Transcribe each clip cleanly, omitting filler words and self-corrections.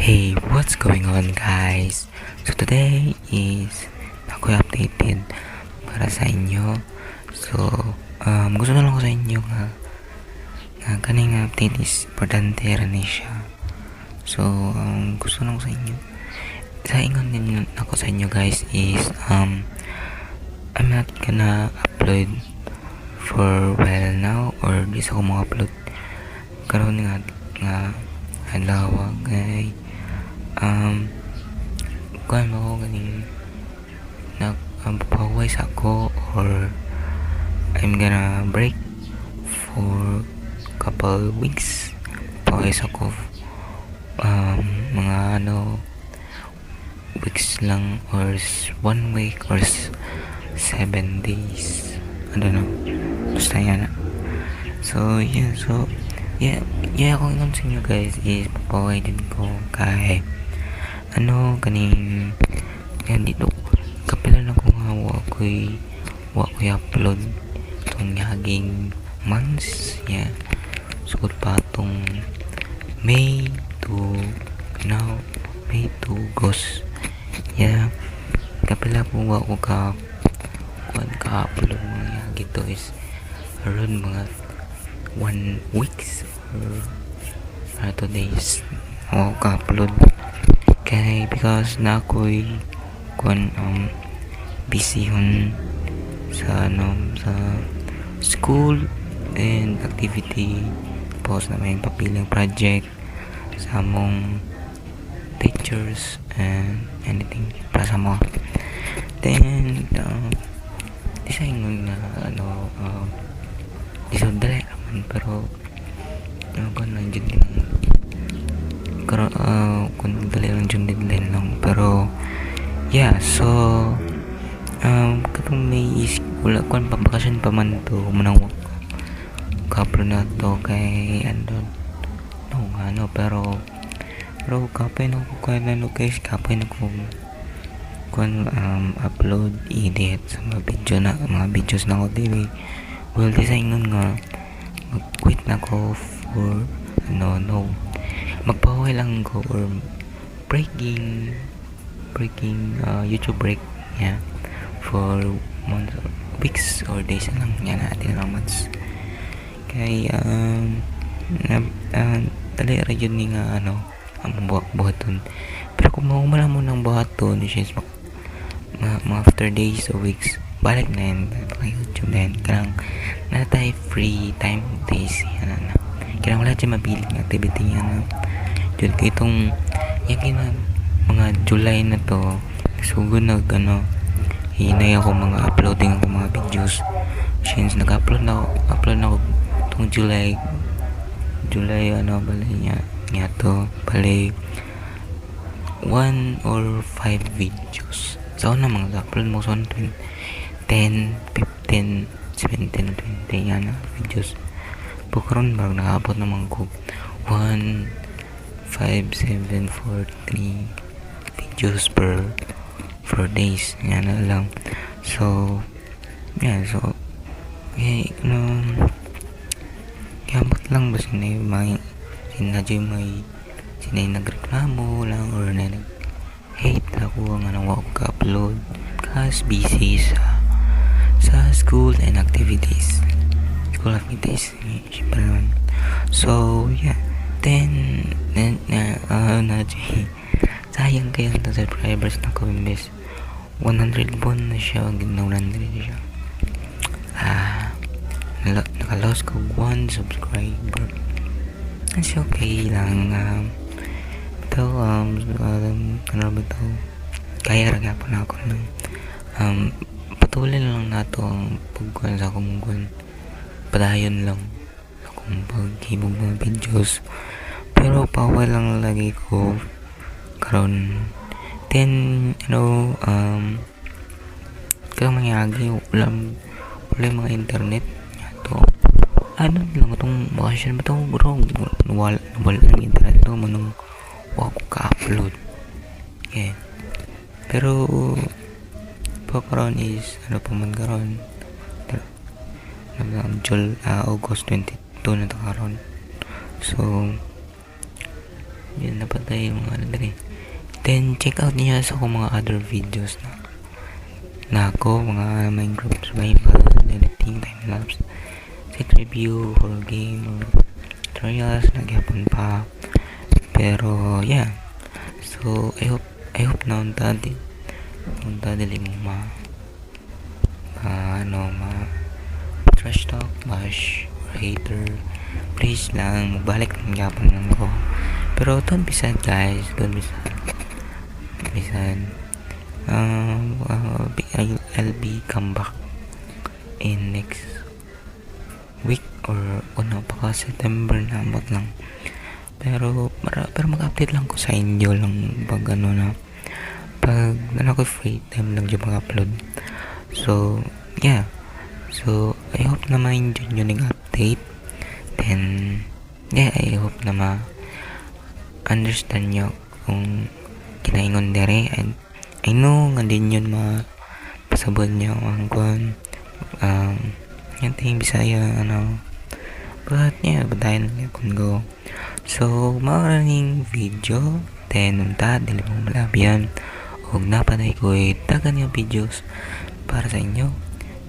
Hey, what's going on guys? So today is ako updated para sa inyo. So, gusto na lang ko sa inyo nga kaning update is importante rin siya. So, gusto lang ko sa inyo. Sa ingon din ako sa inyo guys is I'm not gonna upload for a while now or di sa ko mga upload karon nga adlaw kay kuan mo ganing nagpaway sa ako or I'm gonna break for couple weeks pawis ako mga weeks lang or 1 week or 7 days, I don't know, basta yan. So ako ingon sa inyo guys is papaway din ko kay kaning yan dito kapila na ko nga wa ko'y upload itong haging months sugod pa itong May to now, May to August kapila po wa ko ka-upload mga gito is around mga 1 weeks or 2 days ako ka-upload kaya because na ako'y busy yun sa sa school and activity tapos na may papilang project sa among teachers and anything para sa mga then di sa ingon na di sa dali naman pero kung nandiyan din kung dali lang dyan deadline lang pero so katong may wala kung pabakasyon pa man to manang kapro na to kay pero kapay na ko kaya guys kapay na ko upload edit sa mga videos na ko TV well design nga mag-quit na ko for magpaway lang ko or breaking YouTube break for months or weeks or days lang natin lang months kay dali ra yun ni nga ang buhaton pero kung maumala mo ng buhaton is mga after days or weeks balik na yun pa YouTube na yun karang natay free time days karang wala dyan mabiling activity dyan kaya itong mga July na to sugod hinay ako mga uploading ako mga videos since nag-upload na ako itong July balay niya to balay 1 or 5 videos sa una mga upload mo so 10, 15, 17, 20 yan videos karon bago nakaabot naman ko 1, 5, 7, 4, 3 videos per 4 days yan na lang so kamot lang ba sinay nagreklamo lang or nag-hate ako nga nang wako ka-upload kasi busy sa school and activities syempre naman so then sayang kaya ang subscribers na ko imbes 100 bon na siya ginaw 100 siya naka-lost ko 1 subscriber it's okay lang ito kaya rin po na ako patuloy lang na ito ang pagkuhan sa akong padayon lang akong paghimog mga videos pero power lang lagi ko karon then kaya mangyagi wala mga internet to lang itong bakasyon ba ito bro wala ng internet ito manong wako ka-upload pero karon is pa man karon August 22 na ito karon so yun na napatay yung ano dali. Then check out niya sa akong mga other videos na ako, mga Minecraft survival, editing, time-lapse, set review, horror game, or tutorials, nagyapon pa. Pero yeah, so I hope na unta dili mo ma trash talk, bash, or hater. Please lang, magbalik ng yapon lang ko. Pero don't be sad guys, don't be sad. I'll be come back in next week or pa September na abot lang. Pero mag-update lang ko sa inyo lang pag ako free time lang yung mag-upload. So yeah, so I hope na ma-enjoy nyo ng update. Then yeah, I hope na understand nyo kung kinaingon dere, and I know nga din yun pasabot nyo ang kuan yan ting Bisaya but yeah, batayan lang kung go. So maraming video then unta dili mo malabyan og napanay ko tagan yung videos para sa inyo.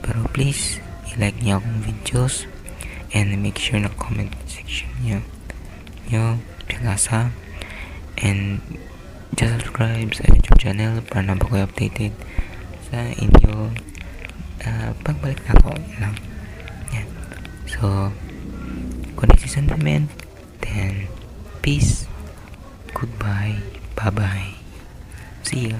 Pero please i-like niyo akong videos and make sure na comment section nyo pinasa, and just subscribe sa YouTube channel para na ba ko updated sa inyo pagbalik na ako lang. Yan. So good night sentiment, then peace, goodbye, bye bye, see ya.